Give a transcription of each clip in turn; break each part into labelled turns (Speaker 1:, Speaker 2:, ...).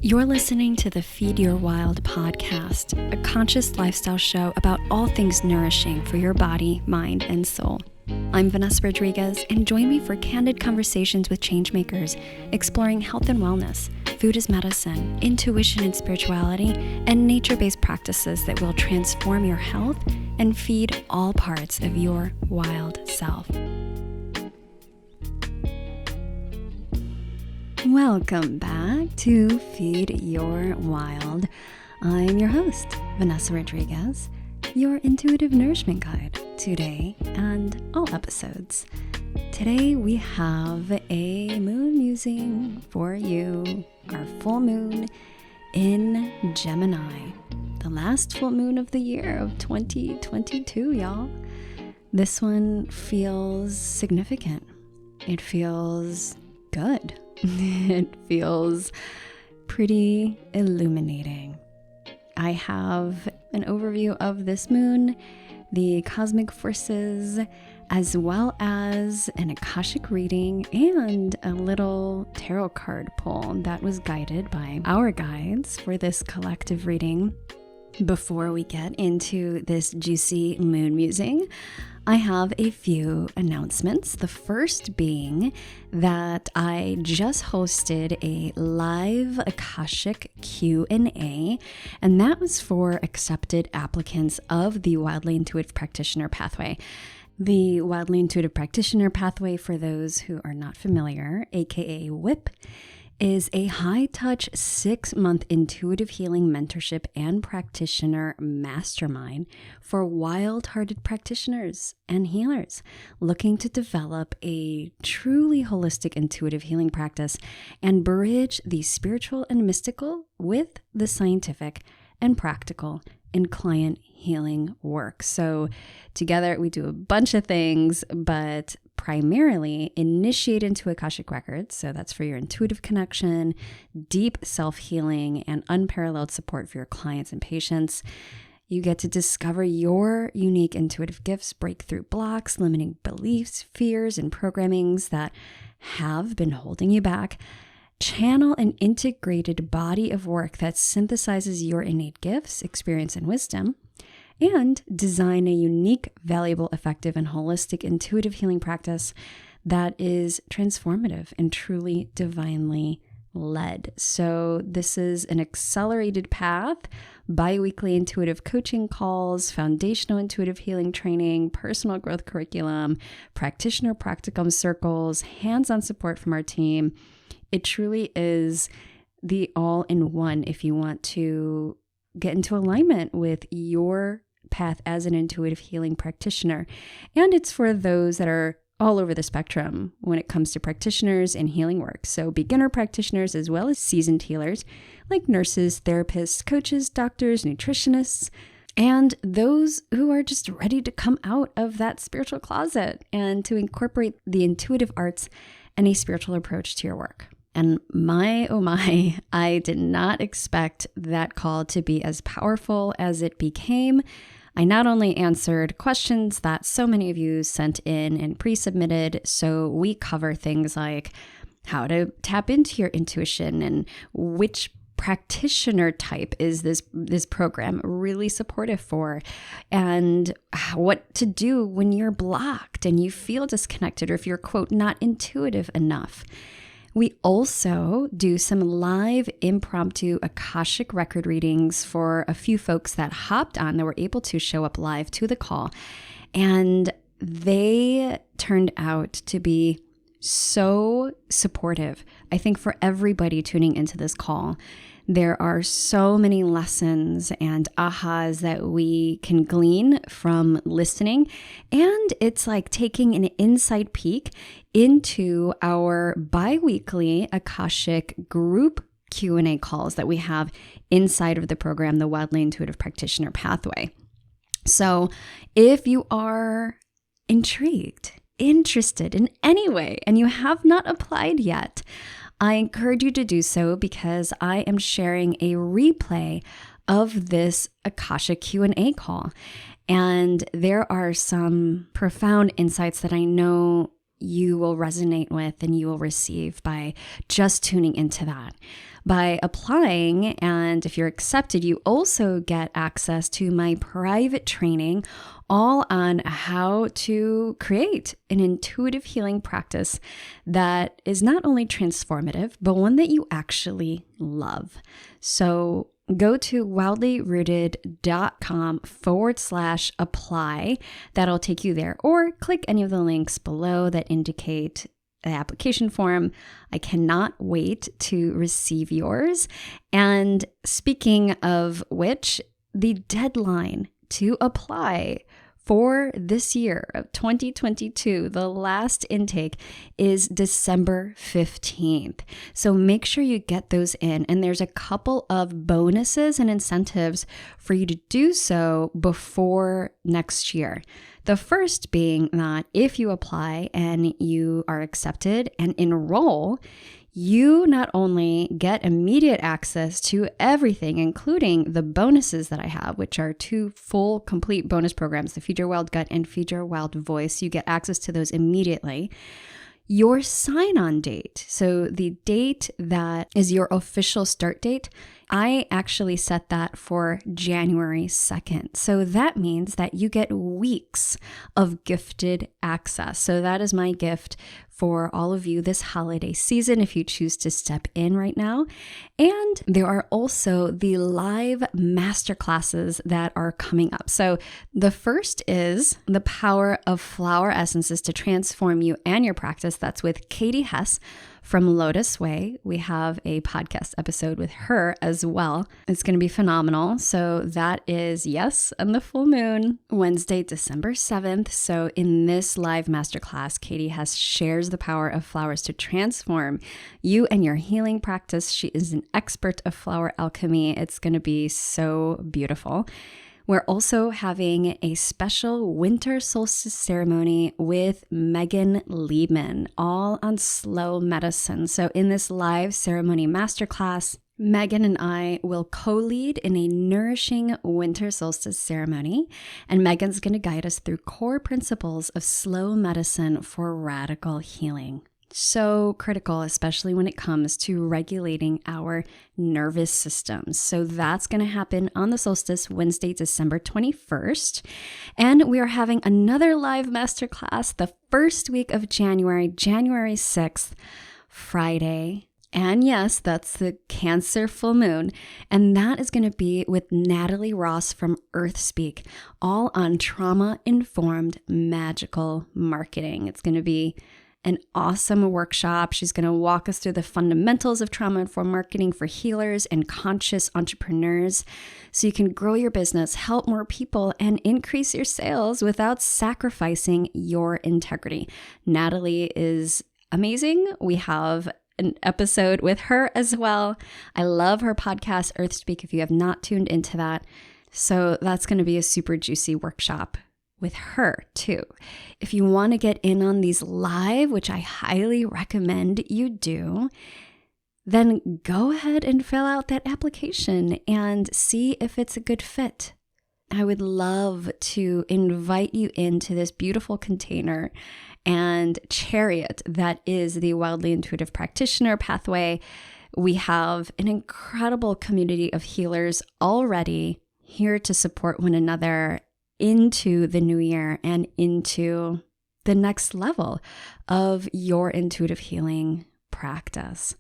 Speaker 1: You're listening to the Feed Your Wild podcast, a conscious lifestyle show about all things nourishing for your body, mind, and soul. I'm Vanessa Rodriguez, and join me for candid conversations with changemakers, exploring health and wellness, food as medicine, intuition and spirituality, and nature-based practices that will transform your health and feed all parts of your wild self. Welcome back to Feed Your Wild. I'm your host, Vanessa Rodriguez, your intuitive nourishment guide today and all episodes. Today we have a moon musing for you, our full moon in Gemini, the last full moon of the year of 2022, y'all. This one feels significant. It feels good. It feels pretty illuminating. I have an overview of this moon, the cosmic forces, as well as an Akashic reading and a little tarot card pull that was guided by our guides for this collective reading. Before we get into this juicy moon musing, I have a few announcements. The first being that I just hosted a live Akashic Q&A, and that was for accepted applicants of the Wildly Intuitive Practitioner Pathway. The Wildly Intuitive Practitioner Pathway, for those who are not familiar, aka WIP, is a high-touch 6-month intuitive healing mentorship and practitioner mastermind for wild-hearted practitioners and healers looking to develop a truly holistic intuitive healing practice and bridge the spiritual and mystical with the scientific and practical in client healing work. So together we do a bunch of things, but primarily initiate into Akashic Records. So that's for your intuitive connection, deep self-healing, and unparalleled support for your clients and patients. You get to discover your unique intuitive gifts, break through blocks, limiting beliefs, fears, and programmings that have been holding you back. Channel an integrated body of work that synthesizes your innate gifts, experience, and wisdom, and design a unique, valuable, effective, and holistic intuitive healing practice that is transformative and truly divinely led. So this is an accelerated path, bi-weekly intuitive coaching calls, foundational intuitive healing training, personal growth curriculum, practitioner practicum circles, hands-on support from our team. It truly is the all-in-one if you want to get into alignment with your path as an intuitive healing practitioner. And it's for those that are all over the spectrum when it comes to practitioners and healing work. So beginner practitioners as well as seasoned healers like nurses, therapists, coaches, doctors, nutritionists, and those who are just ready to come out of that spiritual closet and to incorporate the intuitive arts and a spiritual approach to your work. And my, oh my, I did not expect that call to be as powerful as it became. I not only answered questions that so many of you sent in and pre-submitted, so we cover things like how to tap into your intuition and which practitioner type is this program really supportive for, and what to do when you're blocked and you feel disconnected or if you're, quote, not intuitive enough. We also do some live impromptu Akashic record readings for a few folks that hopped on that were able to show up live to the call. And they turned out to be so supportive. I think for everybody tuning into this call, there are so many lessons and ahas that we can glean from listening. And it's like taking an inside peek into our bi-weekly Akashic group Q&A calls that we have inside of the program, the Wildly Intuitive Practitioner Pathway. So if you are intrigued, interested in any way, and you have not applied yet, I encourage you to do so because I am sharing a replay of this Akashic Q&A call. And there are some profound insights that I know you will resonate with and you will receive by just tuning into that. By applying, and if you're accepted, you also get access to my private training all on how to create an intuitive healing practice that is not only transformative, but one that you actually love. So go to wildlyrooted.com/apply. That'll take you there, or click any of the links below that indicate the application form. I cannot wait to receive yours. And speaking of which, the deadline to apply for this year of 2022, the last intake is December 15th. So make sure you get those in. And there's a couple of bonuses and incentives for you to do so before next year. The first being that if you apply and you are accepted and enroll, you not only get immediate access to everything, including the bonuses that I have, which are 2 full, complete bonus programs, the Feed Your Wild Gut and Feed Your Wild Voice. You get access to those immediately. Your sign-on date, so the date that is your official start date, I actually set that for January 2nd. So that means that you get weeks of gifted access. So that is my gift for all of you this holiday season if you choose to step in right now. And there are also the live masterclasses that are coming up. So the first is The Power of Flower Essences to Transform You and Your Practice. That's with Katie Hess from Lotus Way. We have a podcast episode with her as well. It's going to be phenomenal. So that is, yes, on the full moon, Wednesday, December 7th. So in this live masterclass, Katie Hess shares the power of flowers to transform you and your healing practice. She is an expert of flower alchemy. It's going to be so beautiful. We're also having a special winter solstice ceremony with Megan Liebman, all on slow medicine. So in this live ceremony masterclass, Megan and I will co-lead in a nourishing winter solstice ceremony, and Megan's going to guide us through core principles of slow medicine for radical healing. So critical, especially when it comes to regulating our nervous systems. So that's going to happen on the solstice, Wednesday, December 21st. And we are having another live masterclass the first week of January, January 6th, Friday. And yes, that's the Cancer full moon. And that is going to be with Natalie Ross from Earth Speak, all on trauma-informed magical marketing. It's going to be an awesome workshop. She's going to walk us through the fundamentals of trauma-informed marketing for healers and conscious entrepreneurs so you can grow your business, help more people, and increase your sales without sacrificing your integrity. Natalie is amazing. We have an episode with her as well. I love her podcast, Earth Speak, if you have not tuned into that. So that's going to be a super juicy workshop with her too. If you want to get in on these live, which I highly recommend you do, then go ahead and fill out that application and see if it's a good fit. I would love to invite you into this beautiful container and chariot that is the Wildly Intuitive Practitioner pathway. We have an incredible community of healers already here to support one another into the new year and into the next level of your intuitive healing practice.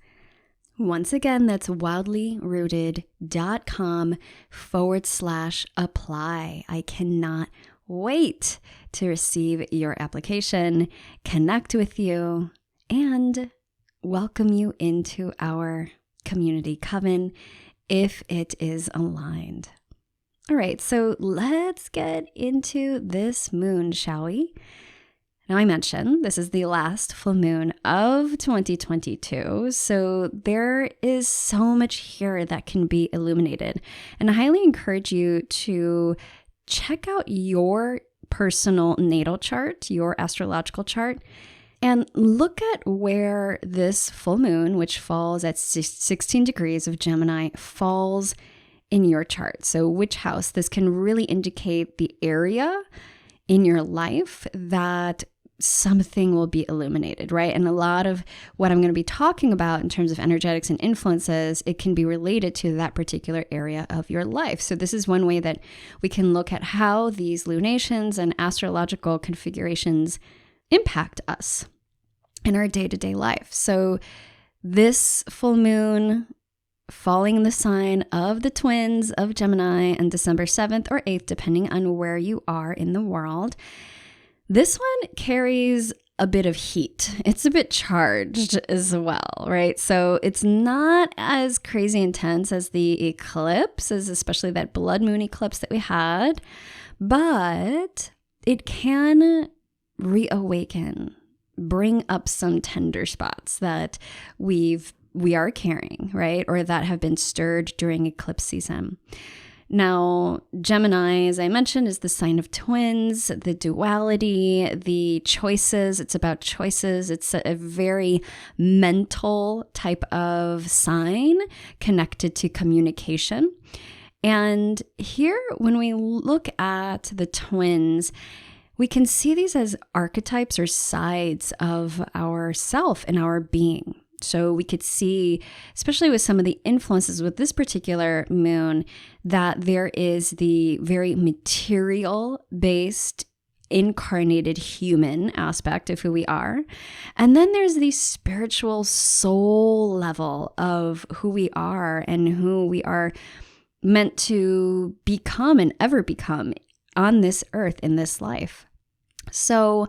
Speaker 1: Once again, that's wildlyrooted.com/apply. I cannot wait to receive your application, connect with you, and welcome you into our community coven if it is aligned. All right, so let's get into this moon, shall we? Now, I mentioned this is the last full moon of 2022, so there is so much here that can be illuminated. And I highly encourage you to check out your personal natal chart, your astrological chart, and look at where this full moon, which falls at 16 degrees of Gemini, falls in your chart. So which house? This can really indicate the area in your life that something will be illuminated, right? And a lot of what I'm going to be talking about in terms of energetics and influences, it can be related to that particular area of your life. So this is one way that we can look at how these lunations and astrological configurations impact us in our day-to-day life. So this full moon falling in the sign of the twins of Gemini on December 7th or 8th, depending on where you are in the world, this one carries a bit of heat. It's a bit charged as well, right? So it's not as crazy intense as the eclipse, as especially that blood moon eclipse that we had, but it can reawaken, bring up some tender spots that we are carrying, right? Or that have been stirred during eclipse season. Now, Gemini, as I mentioned, is the sign of twins, the duality, the choices. It's about choices. It's a very mental type of sign connected to communication. And here, when we look at the twins, we can see these as archetypes or sides of our self and our being. So we could see, especially with some of the influences with this particular moon, that there is the very material-based, incarnated human aspect of who we are. And then there's the spiritual soul level of who we are and who we are meant to become and ever become on this earth in this life. So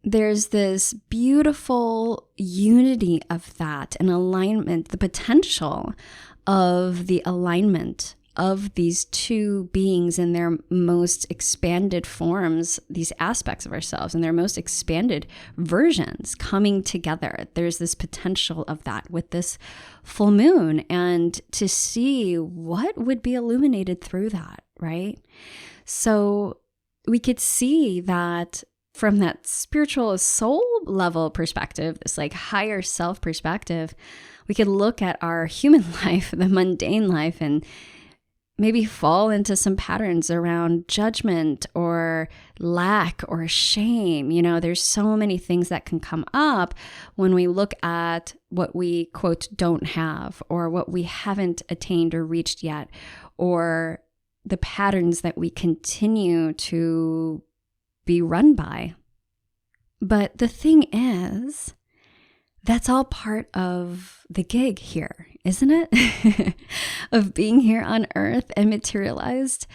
Speaker 1: there's this beautiful unity of that and alignment, the potential of the alignment of these two beings in their most expanded forms, these aspects of ourselves and their most expanded versions coming together. There's this potential of that with this full moon, and to see what would be illuminated through that, right? So we could see that from that spiritual soul level perspective, this like higher self perspective, we could look at our human life, the mundane life, and maybe fall into some patterns around judgment or lack or shame. You know, there's so many things that can come up when we look at what we, quote, don't have, or what we haven't attained or reached yet, or the patterns that we continue to be run by. But the thing is, that's all part of the gig here, isn't it? Of being here on earth and materialized,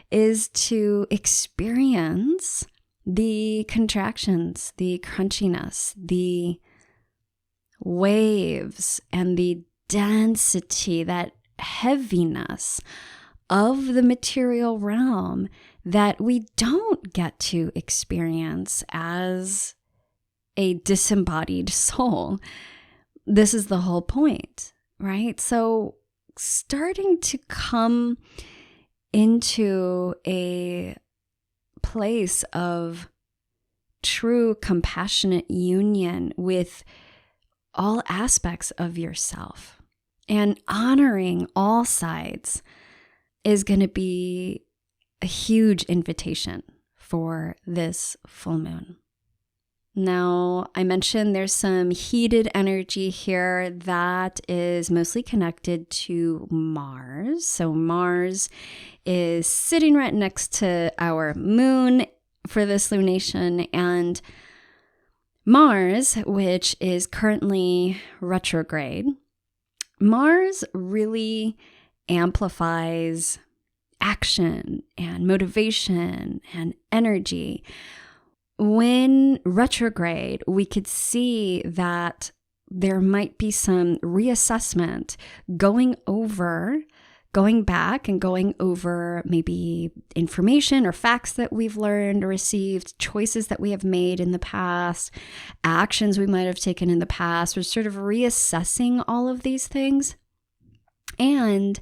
Speaker 1: is to experience the contractions, the crunchiness, the waves, and the density, that heaviness of the material realm that we don't get to experience as a disembodied soul. This is the whole point, right? So starting to come into a place of true compassionate union with all aspects of yourself and honoring all sides is going to be a huge invitation for this full moon. Now, I mentioned there's some heated energy here that is mostly connected to Mars. So Mars is sitting right next to our moon for this lunation, and Mars, which is currently retrograde, Mars really amplifies action and motivation and energy. When retrograde, we could see that there might be some reassessment, going back and going over maybe information or facts that we've learned or received, choices that we have made in the past, actions we might have taken in the past. We're sort of reassessing all of these things. And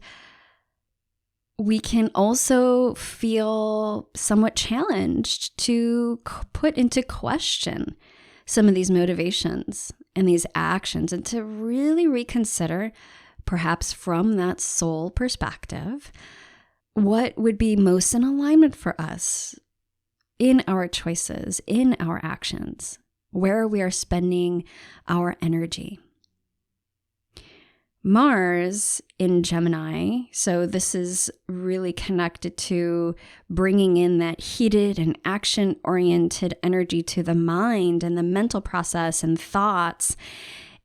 Speaker 1: we can also feel somewhat challenged to put into question some of these motivations and these actions, and to really reconsider, perhaps from that soul perspective, what would be most in alignment for us in our choices, in our actions, where we are spending our energy. Mars in Gemini, so this is really connected to bringing in that heated and action-oriented energy to the mind and the mental process and thoughts.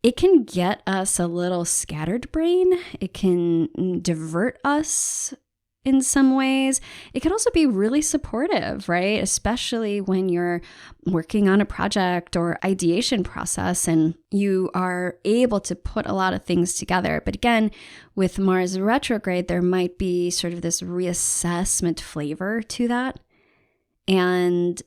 Speaker 1: It can get us a little scattered brain. It can divert us in some ways. It can also be really supportive, right? Especially when you're working on a project or ideation process and you are able to put a lot of things together. But again, with Mars retrograde, there might be sort of this reassessment flavor to that. And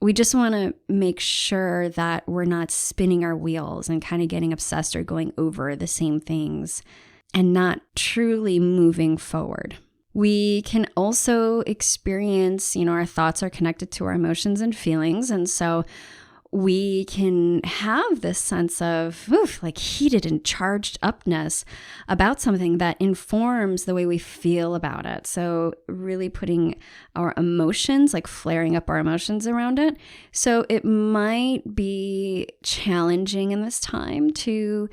Speaker 1: we just want to make sure that we're not spinning our wheels and kind of getting obsessed or going over the same things and not truly moving forward. We can also experience, our thoughts are connected to our emotions and feelings. And so we can have this sense of like heated and charged upness about something that informs the way we feel about it. So really putting our emotions, like flaring up our emotions around it. So it might be challenging in this time to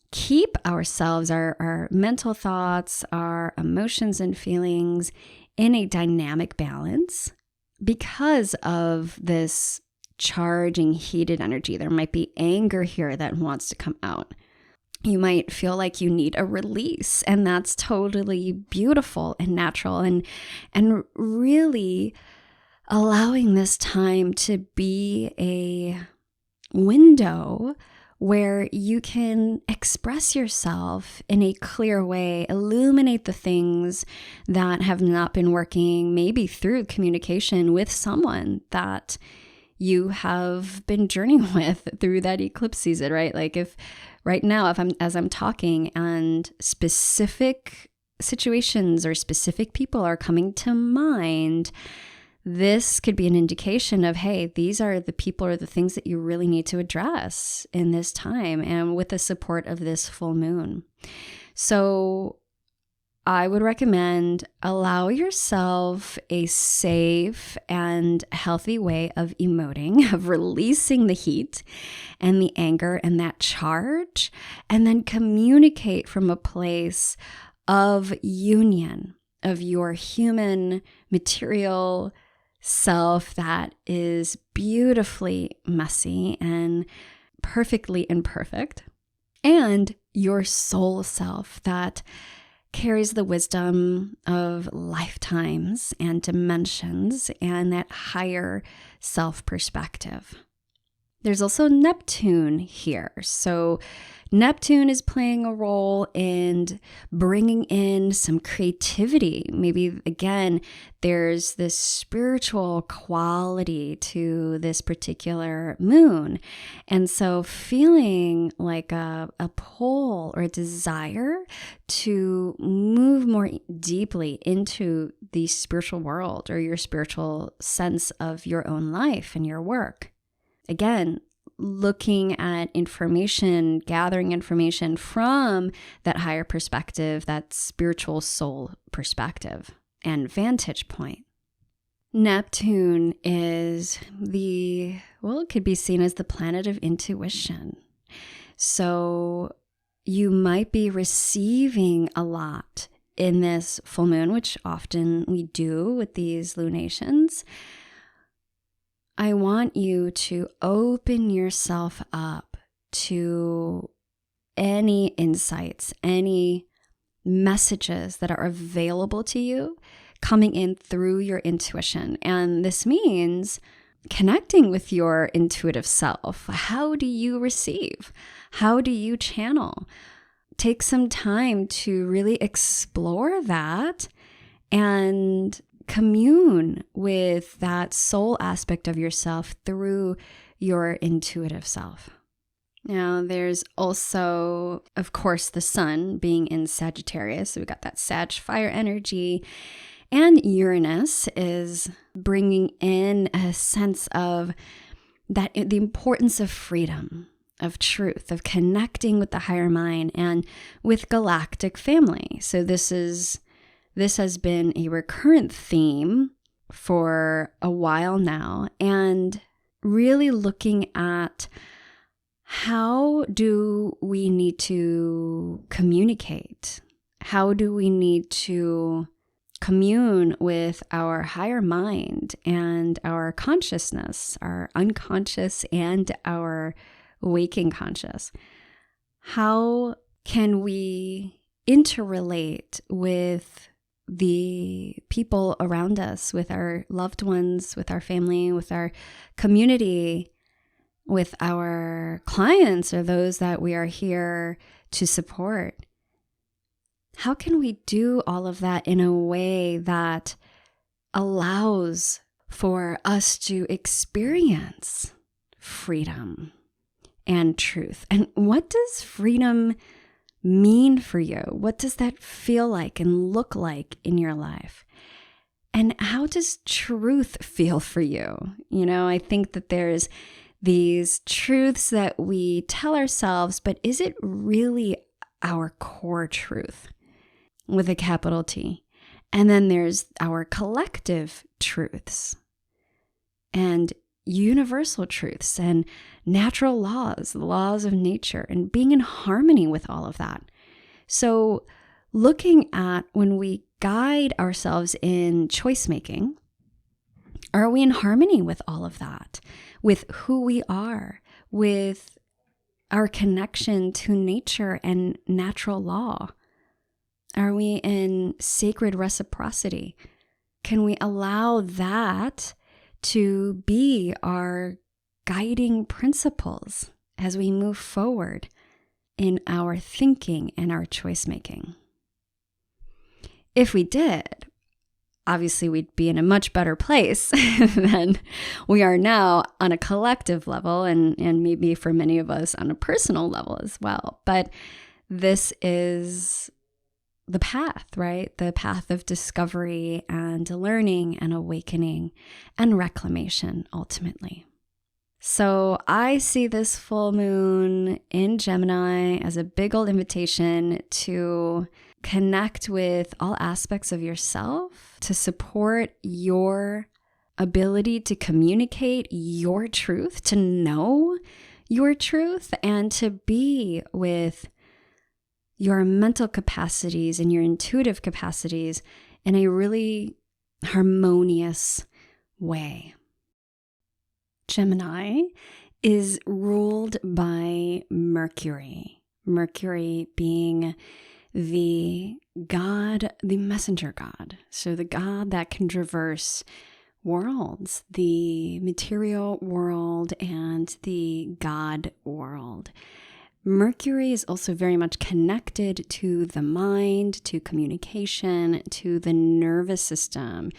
Speaker 1: keep ourselves, our mental thoughts, our emotions and feelings in a dynamic balance because of this charging, heated energy. There might be anger here that wants to come out. You might feel like you need a release, and that's totally beautiful and natural, and really allowing this time to be a window where you can express yourself in a clear way, illuminate the things that have not been working, maybe through communication with someone that you have been journeying with through that eclipse season, right? Like if right now, as I'm talking and specific situations or specific people are coming to mind, this could be an indication of, hey, these are the people or the things that you really need to address in this time and with the support of this full moon. So I would recommend allow yourself a safe and healthy way of emoting, of releasing the heat and the anger and that charge, and then communicate from a place of union of your human material self that is beautifully messy and perfectly imperfect, and your soul self that carries the wisdom of lifetimes and dimensions and that higher self perspective. There's also Neptune here. So Neptune is playing a role in bringing in some creativity. Maybe, again, there's this spiritual quality to this particular moon. And so feeling like a pull or a desire to move more deeply into the spiritual world or your spiritual sense of your own life and your work. Again, looking at information, gathering information from that higher perspective, that spiritual soul perspective and vantage point. Neptune is it could be seen as the planet of intuition. So you might be receiving a lot in this full moon, which often we do with these lunations. I want you to open yourself up to any insights, any messages that are available to you coming in through your intuition. And this means connecting with your intuitive self. How do you receive? How do you channel? Take some time to really explore that and commune with that soul aspect of yourself through your intuitive self. Now, there's also, of course, the sun being in Sagittarius. So we got that Sag fire energy. And Uranus is bringing in a sense of that the importance of freedom, of truth, of connecting with the higher mind and with galactic family. So this has been a recurrent theme for a while now and really looking at how do we need to communicate? How do we need to commune with our higher mind and our consciousness, our unconscious and our waking conscious? How can we interrelate with the people around us, with our loved ones, with our family, with our community, with our clients or those that we are here to support? How can we do all of that in a way that allows for us to experience freedom and truth? And what does freedom mean for you? What does that feel like and look like in your life? And how does truth feel for you? You know, I think that there's these truths that we tell ourselves, but is it really our core truth with a capital T? And then there's our collective truths and universal truths and natural laws, the laws of nature, and being in harmony with all of that. So looking at when we guide ourselves in choice making, are we in harmony with all of that, with who we are, with our connection to nature and natural law? Are we in sacred reciprocity? Can we allow that to be our guiding principles as we move forward in our thinking and our choice making? If we did, obviously we'd be in a much better place than we are now on a collective level, and maybe for many of us on a personal level as well. But this is the path, right? The path of discovery and learning and awakening and reclamation ultimately. So I see this full moon in Gemini as a big old invitation to connect with all aspects of yourself, to support your ability to communicate your truth, to know your truth, and to be with your mental capacities and your intuitive capacities in a really harmonious way. Gemini is ruled by Mercury. Mercury being the god, the messenger god. So the god that can traverse worlds, the material world and the God world. Mercury is also very much connected to the mind, to communication, to the nervous system.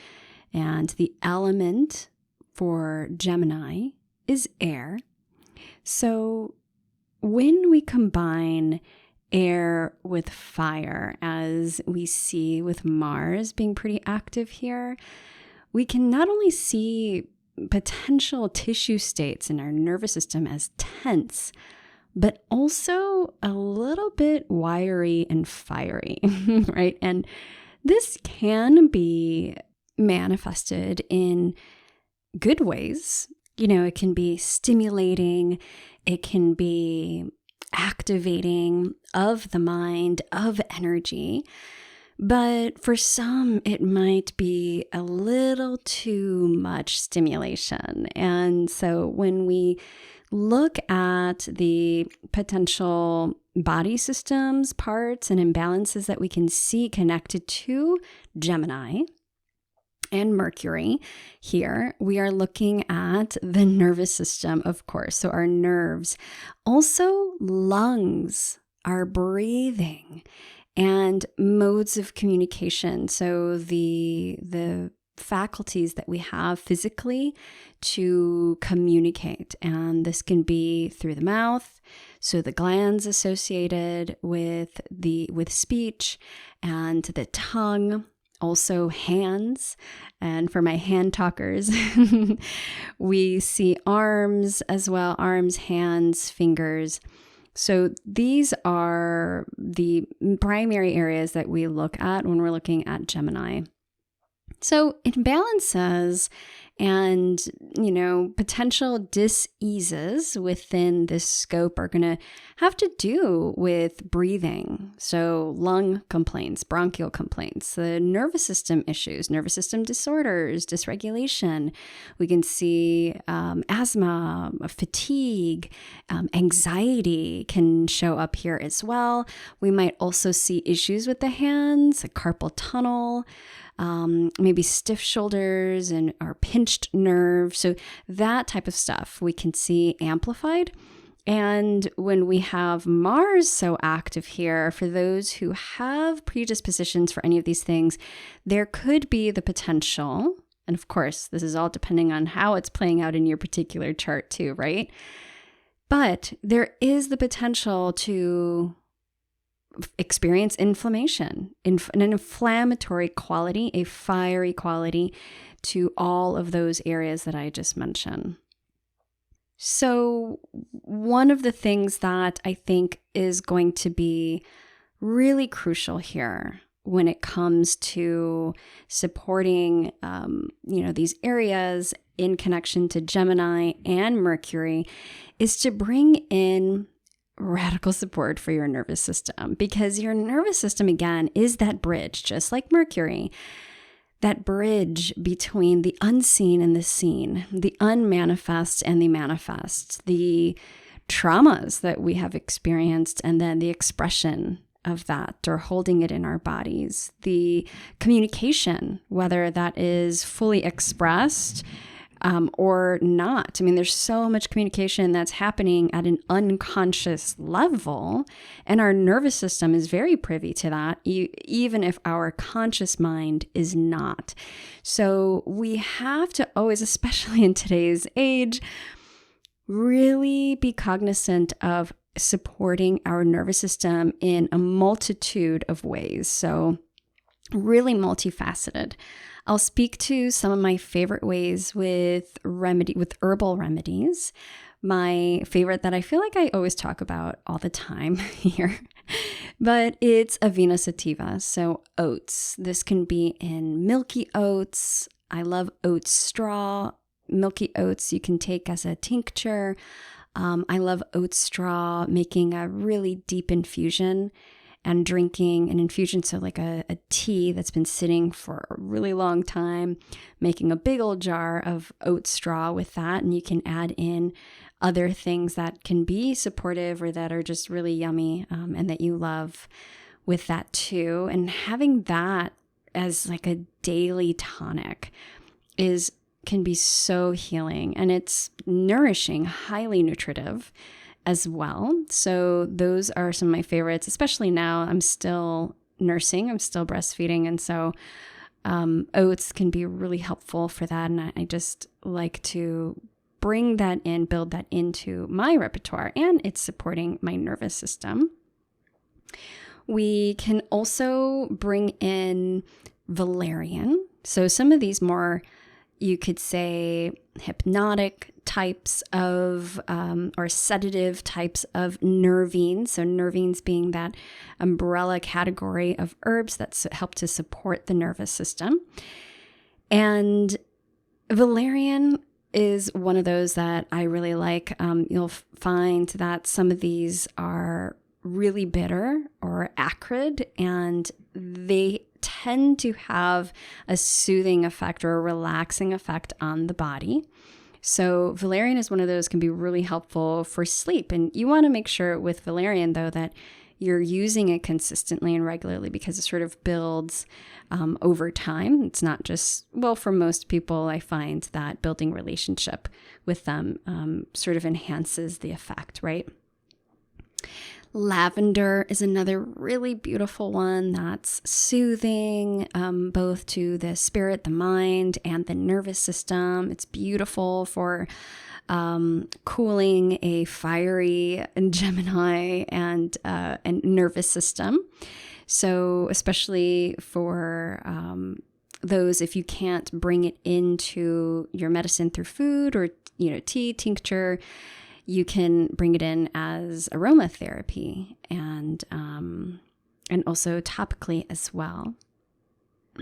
Speaker 1: And the element for Gemini is air. So when we combine air with fire, as we see with Mars being pretty active here, we can not only see potential tissue states in our nervous system as tense, but also a little bit wiry and fiery, right? And this can be manifested in good ways. You know, it can be stimulating, it can be activating of the mind, of energy. But for some, it might be a little too much stimulation. And so when we look at the potential body systems, parts, and imbalances that we can see connected to Gemini and Mercury here, we are looking at the nervous system, of course. So our nerves, also lungs, our breathing, and modes of communication. So the faculties that we have physically to communicate. And this can be through the mouth, so the glands associated with speech, and the tongue, also hands. And for my hand talkers, we see arms as well, arms, hands, fingers. So these are the primary areas that we look at when we're looking at Gemini. So imbalances and, potential dis-eases within this scope are going to have to do with breathing. So lung complaints, bronchial complaints, the nervous system issues, nervous system disorders, dysregulation. We can see asthma, fatigue, anxiety can show up here as well. We might also see issues with the hands, a carpal tunnel, maybe stiff shoulders and our pinched nerves. So that type of stuff we can see amplified. And when we have Mars so active here, for those who have predispositions for any of these things, there could be the potential, and of course, this is all depending on how it's playing out in your particular chart too, right? But there is the potential to experience inflammation, an inflammatory quality, a fiery quality to all of those areas that I just mentioned. So one of the things that I think is going to be really crucial here when it comes to supporting, these areas in connection to Gemini and Mercury is to bring in radical support for your nervous system, because your nervous system, again, is that bridge, just like Mercury, that bridge between the unseen and the seen, the unmanifest and the manifest, the traumas that we have experienced, and then the expression of that or holding it in our bodies, the communication, whether that is fully expressed or not. I mean, there's so much communication that's happening at an unconscious level, and our nervous system is very privy to that, even if our conscious mind is not. So we have to always, especially in today's age, really be cognizant of supporting our nervous system in a multitude of ways. So really multifaceted. I'll speak to some of my favorite ways with herbal remedies. My favorite that I feel like I always talk about all the time here, but it's Avena sativa, so oats. This can be in milky oats. I love oat straw. Milky oats you can take as a tincture. I love oat straw, making a really deep infusion and drinking an infusion, so like a tea that's been sitting for a really long time, making a big old jar of oat straw with that, and you can add in other things that can be supportive or that are just really yummy and that you love with that too. And having that as like a daily tonic can be so healing, and it's nourishing, highly nutritive as well. So those are some of my favorites, especially now. I'm still nursing, I'm still breastfeeding. And so oats can be really helpful for that. And I just like to bring that in, build that into my repertoire, and it's supporting my nervous system. We can also bring in valerian. So some of these more, you could say, hypnotic types of or sedative types of nervines. So nervines being that umbrella category of herbs that help to support the nervous system. And valerian is one of those that I really like. You'll find that some of these are really bitter or acrid, and they tend to have a soothing effect or a relaxing effect on the body. So valerian is one of those, can be really helpful for sleep. And you want to make sure with valerian, though, that you're using it consistently and regularly, because it sort of builds over time. It's not just, well, for most people, I find that building relationship with them sort of enhances the effect, right? Lavender is another really beautiful one that's soothing, both to the spirit, the mind, and the nervous system. It's beautiful for cooling a fiery Gemini and nervous system. So especially for those, if you can't bring it into your medicine through food or tea, tincture, you can bring it in as aromatherapy and also topically as well.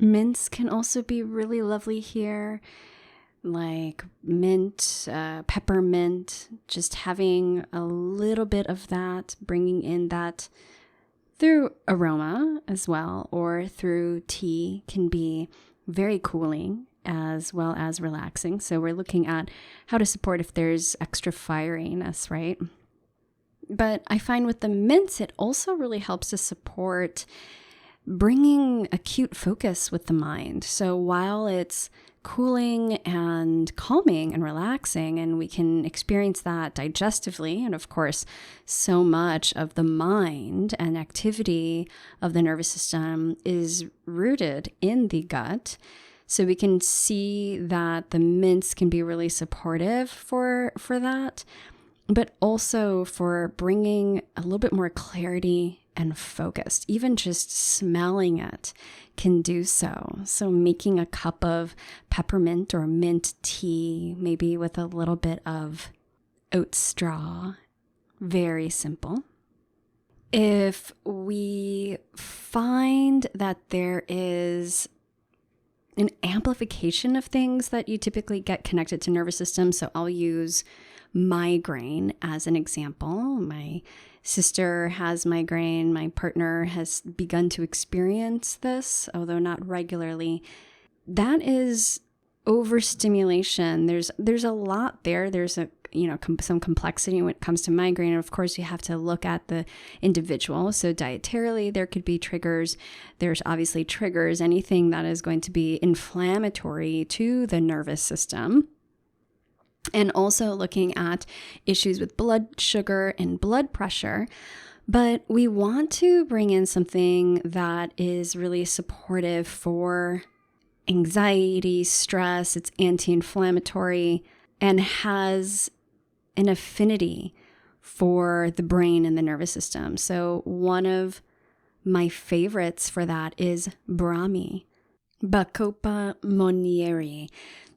Speaker 1: Mints can also be really lovely here, like mint, peppermint, just having a little bit of that, bringing in that through aroma as well, or through tea can be very cooling as well as relaxing. So we're looking at how to support if there's extra fieriness, right? But I find with the mints, it also really helps to support bringing acute focus with the mind. So while it's cooling and calming and relaxing, and we can experience that digestively, and of course, so much of the mind and activity of the nervous system is rooted in the gut. So we can see that the mints can be really supportive for that, but also for bringing a little bit more clarity and focused. Even just smelling it can do so. So making a cup of peppermint or mint tea, maybe with a little bit of oat straw, very simple. If we find that there is an amplification of things that you typically get connected to nervous system, so I'll use migraine as an example. My sister has migraine. My partner has begun to experience this, although not regularly. That is overstimulation. There's a lot there. There's some complexity when it comes to migraine. And of course, you have to look at the individual. So dietarily, there could be triggers. There's obviously triggers, anything that is going to be inflammatory to the nervous system. And also looking at issues with blood sugar and blood pressure. But we want to bring in something that is really supportive for anxiety, stress. It's anti-inflammatory and has an affinity for the brain and the nervous system. So one of my favorites for that is Brahmi, Bacopa monnieri.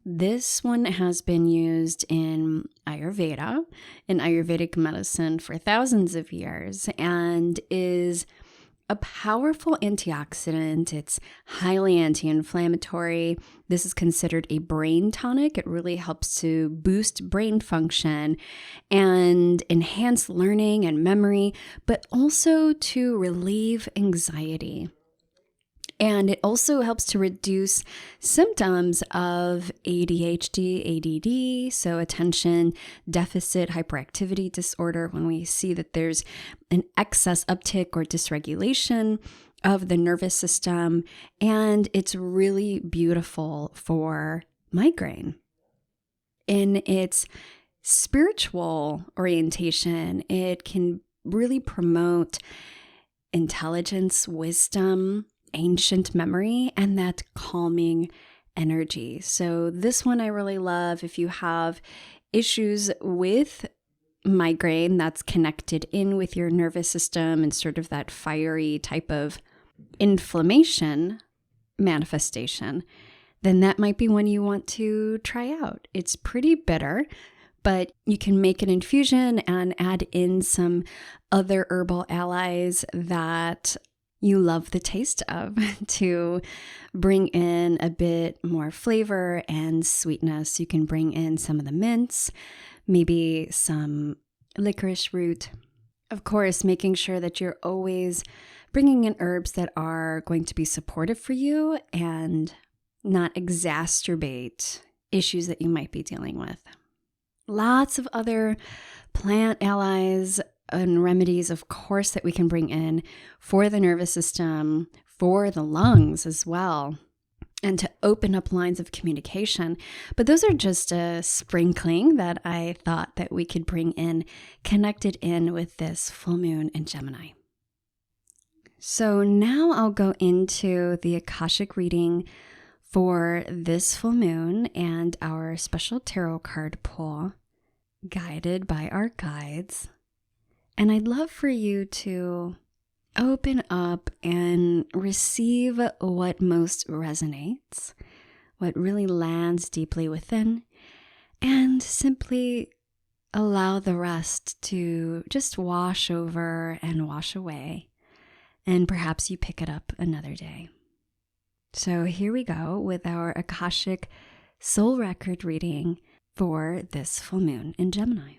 Speaker 1: This one has been used in Ayurveda, in Ayurvedic medicine for thousands of years, and is a powerful antioxidant. It's highly anti-inflammatory. This is considered a brain tonic. It really helps to boost brain function and enhance learning and memory, but also to relieve anxiety. And it also helps to reduce symptoms of ADHD, ADD, so attention deficit hyperactivity disorder, when we see that there's an excess uptick or dysregulation of the nervous system. And it's really beautiful for migraine. In its spiritual orientation, it can really promote intelligence, wisdom, ancient memory, and that calming energy. So this one I really love. If you have issues with migraine that's connected in with your nervous system and sort of that fiery type of inflammation manifestation, then that might be one you want to try out. It's pretty bitter, but you can make an infusion and add in some other herbal allies that you love the taste of to bring in a bit more flavor and sweetness. You can bring in some of the mints, maybe some licorice root. Of course, making sure that you're always bringing in herbs that are going to be supportive for you and not exacerbate issues that you might be dealing with. Lots of other plant allies and remedies, of course, that we can bring in for the nervous system, for the lungs as well, and to open up lines of communication. But those are just a sprinkling that I thought that we could bring in, connected in with this full moon in Gemini. So now I'll go into the Akashic reading for this full moon and our special tarot card pull, guided by our guides. And I'd love for you to open up and receive what most resonates, what really lands deeply within, and simply allow the rest to just wash over and wash away. And perhaps you pick it up another day. So here we go with our Akashic soul record reading for this full moon in Gemini.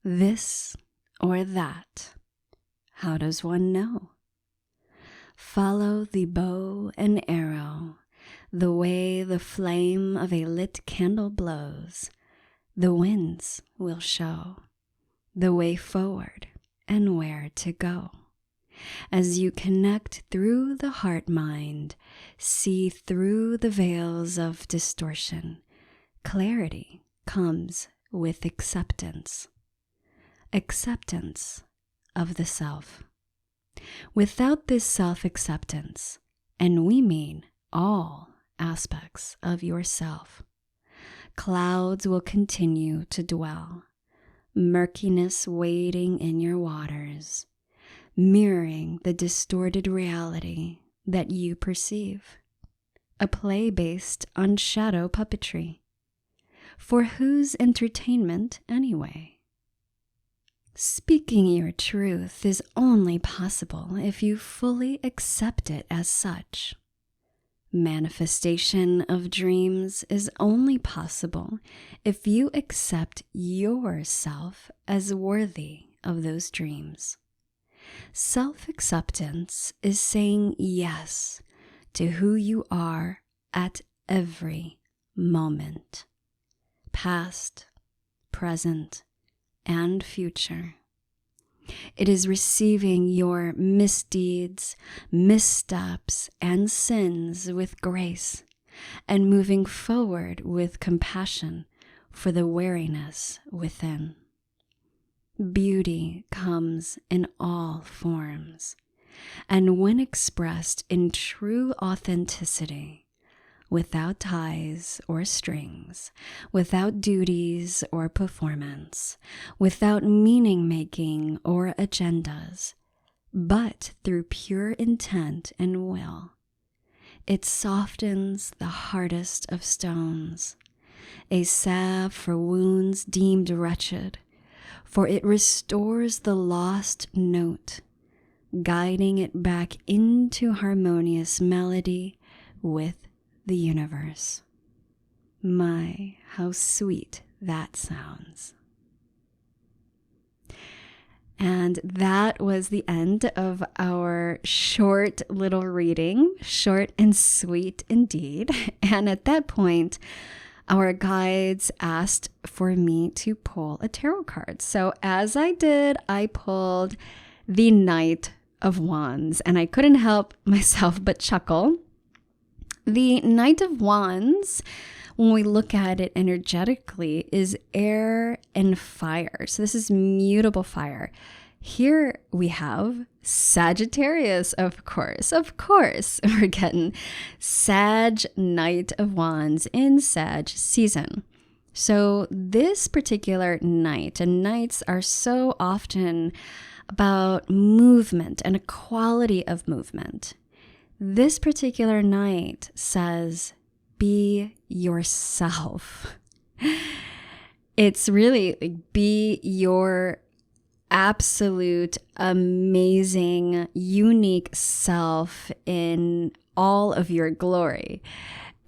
Speaker 1: This or that, how does one know? Follow the bow and arrow, the way the flame of a lit candle blows, the winds will show the way forward and where to go. As you connect through the heart-mind, see through the veils of distortion, clarity comes with acceptance. Acceptance of the self. Without this self-acceptance, and we mean all aspects of yourself, clouds will continue to dwell, murkiness wading in your waters, mirroring the distorted reality that you perceive. A play based on shadow puppetry. For whose entertainment anyway? Speaking your truth is only possible if you fully accept it as such. Manifestation of dreams is only possible if you accept yourself as worthy of those dreams. Self-acceptance is saying yes to who you are at every moment, past, present, and future. It is receiving your misdeeds, missteps, and sins with grace, and moving forward with compassion for the weariness within. Beauty comes in all forms, and when expressed in true authenticity, without ties or strings, without duties or performance, without meaning-making or agendas, but through pure intent and will, it softens the hardest of stones, a salve for wounds deemed wretched, for it restores the lost note, guiding it back into harmonious melody with the universe. My, how sweet that sounds. And that was the end of our short little reading, short and sweet indeed. And at that point, our guides asked for me to pull a tarot card. So as I did, I pulled the Knight of Wands, and I couldn't help myself but chuckle. The Knight of Wands, when we look at it energetically, is air and fire. So this is mutable fire. Here we have Sagittarius, of course. We're getting Sag Knight of Wands in Sag season. So this particular night, and nights are so often about movement and a quality of movement. This particular night says, be yourself. It's really like, be your absolute, amazing, unique self in all of your glory.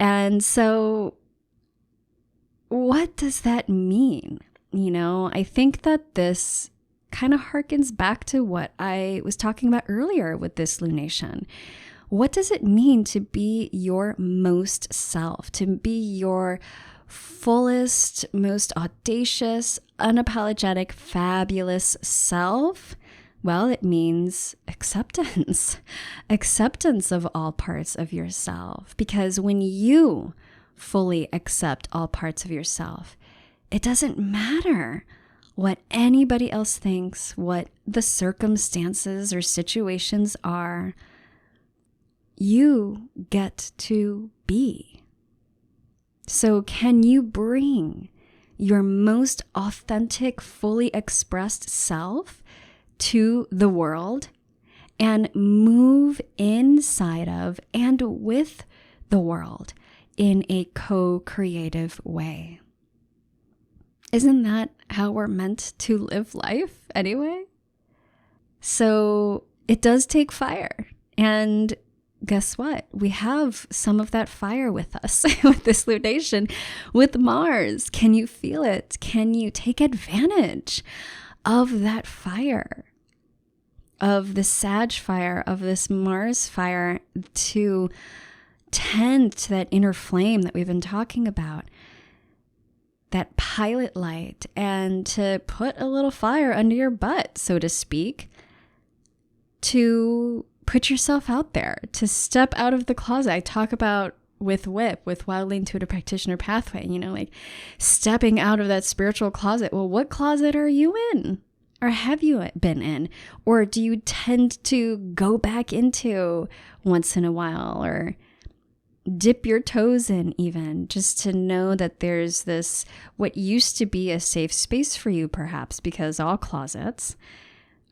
Speaker 1: And so what does that mean? You know, I think that this kind of harkens back to what I was talking about earlier with this lunation. What does it mean to be your most self, to be your fullest, most audacious, unapologetic, fabulous self? Well, it means acceptance, acceptance of all parts of yourself. Because when you fully accept all parts of yourself, it doesn't matter what anybody else thinks, what the circumstances or situations are. You get to be. So can you bring your most authentic, fully expressed self to the world and move inside of and with the world in a co-creative way? Isn't that how we're meant to live life anyway? So it does take fire. And guess what? We have some of that fire with us with this lunation with Mars. Can you feel it? Can you take advantage of that fire, of the Sag fire, of this Mars fire, to tend to that inner flame that we've been talking about, that pilot light, and to put a little fire under your butt, so to speak, to put yourself out there, to step out of the closet. I talk about with WIP, with Wildly Intuitive Practitioner Pathway, like stepping out of that spiritual closet. Well, what closet are you in? Or have you been in? Or do you tend to go back into once in a while, or dip your toes in even, just to know that there's this, what used to be a safe space for you perhaps, because all closets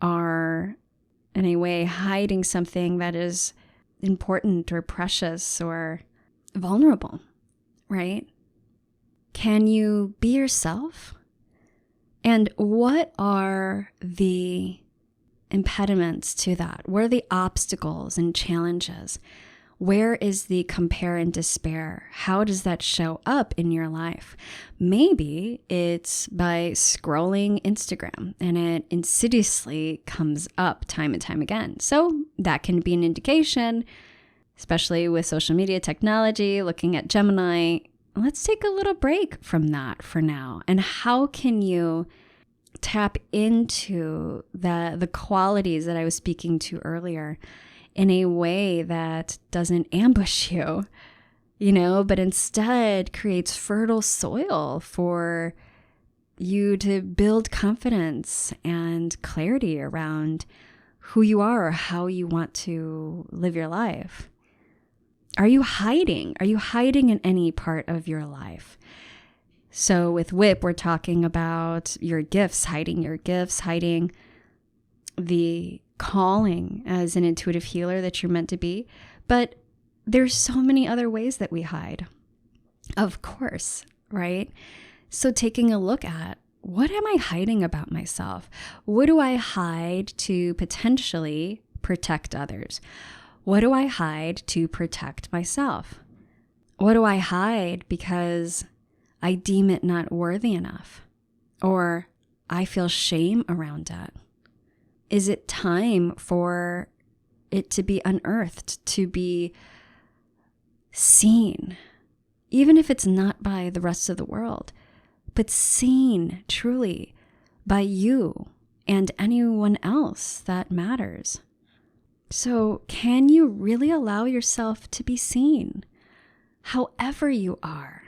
Speaker 1: are in a way hiding something that is important or precious or vulnerable, right? Can you be yourself? And what are the impediments to that? What are the obstacles and challenges? Where is the compare and despair? How does that show up in your life? Maybe it's by scrolling Instagram and it insidiously comes up time and time again. So that can be an indication, especially with social media technology, looking at Gemini. Let's take a little break from that for now. And how can you tap into the qualities that I was speaking to earlier in a way that doesn't ambush you, but instead creates fertile soil for you to build confidence and clarity around who you are or how you want to live your life? Are you hiding? Are you hiding in any part of your life? So with WIP, we're talking about your gifts, hiding the calling as an intuitive healer that you're meant to be. But there's so many other ways that we hide, of course, right? So taking a look at, what am I hiding about myself? What do I hide to potentially protect others? What do I hide to protect myself? What do I hide because I deem it not worthy enough, or I feel shame around it? Is it time for it to be unearthed, to be seen, even if it's not by the rest of the world, but seen truly by you and anyone else that matters? So can you really allow yourself to be seen, however you are?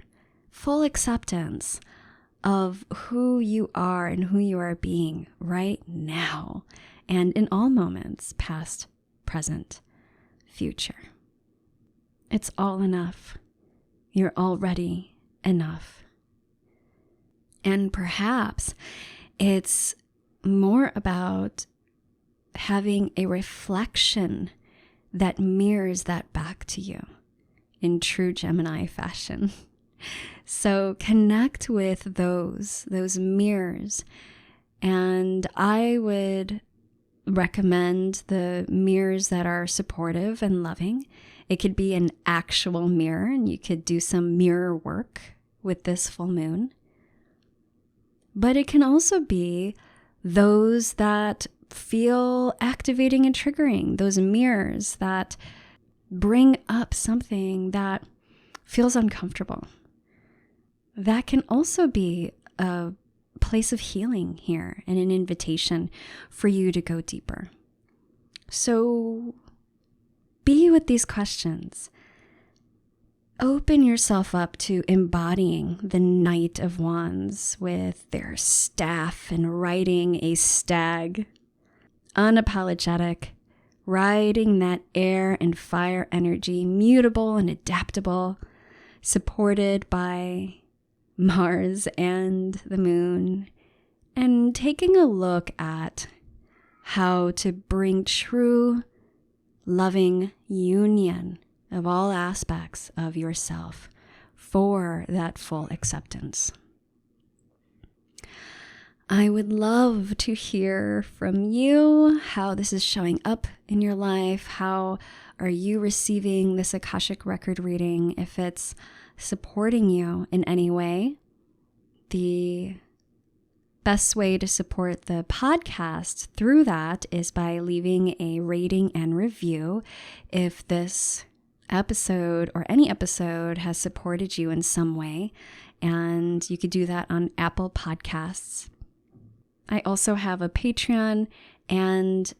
Speaker 1: Full acceptance of who you are and who you are being right now, and in all moments, past, present, future. It's all enough. You're already enough. And perhaps it's more about having a reflection that mirrors that back to you in true Gemini fashion. So connect with those mirrors. And I would recommend the mirrors that are supportive and loving. It could be an actual mirror, and you could do some mirror work with this full moon. But it can also be those that feel activating and triggering, those mirrors that bring up something that feels uncomfortable. That can also be a place of healing here and an invitation for you to go deeper. So be with these questions. Open yourself up to embodying the Knight of Wands with their staff and riding a stag. Unapologetic, riding that air and fire energy, mutable and adaptable, supported by Mars and the moon, and taking a look at how to bring true loving union of all aspects of yourself for that full acceptance. I would love to hear from you how this is showing up in your life. How are you receiving this Akashic record reading? If it's supporting you in any way. The best way to support the podcast through that is by leaving a rating and review. If this episode or any episode has supported you in some way, and you could do that on Apple Podcasts. I also have a Patreon and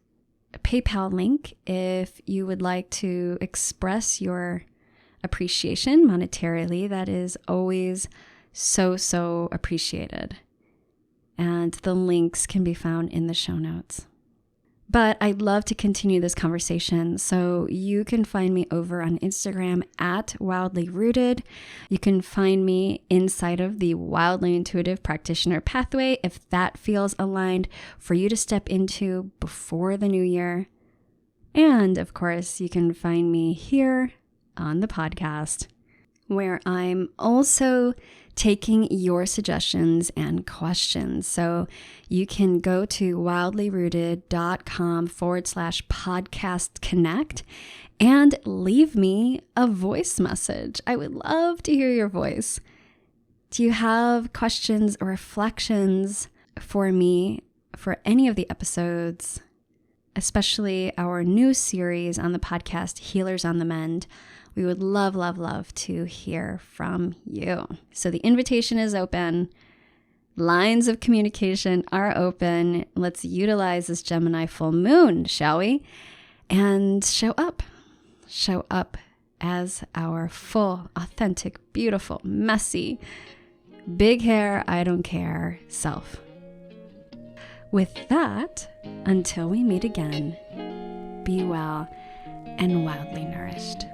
Speaker 1: a PayPal link if you would like to express your appreciation monetarily. That is always so appreciated. And the links can be found in the show notes. But I'd love to continue this conversation, so you can find me over on Instagram at Wildly Rooted. You can find me inside of the Wildly Intuitive Practitioner Pathway if that feels aligned for you to step into before the new year. And of course, you can find me here on the podcast, where I'm also taking your suggestions and questions. So you can go to wildlyrooted.com/podcast connect and leave me a voice message. I would love to hear your voice. Do you have questions or reflections for me for any of the episodes, especially our new series on the podcast, Healers on the Mend? We would love to hear from you. So the invitation is open. Lines of communication are open. Let's utilize this Gemini full moon, shall we? And show up. Show up as our full, authentic, beautiful, messy, big hair, I don't care self. With that, until we meet again, be well and wildly nourished.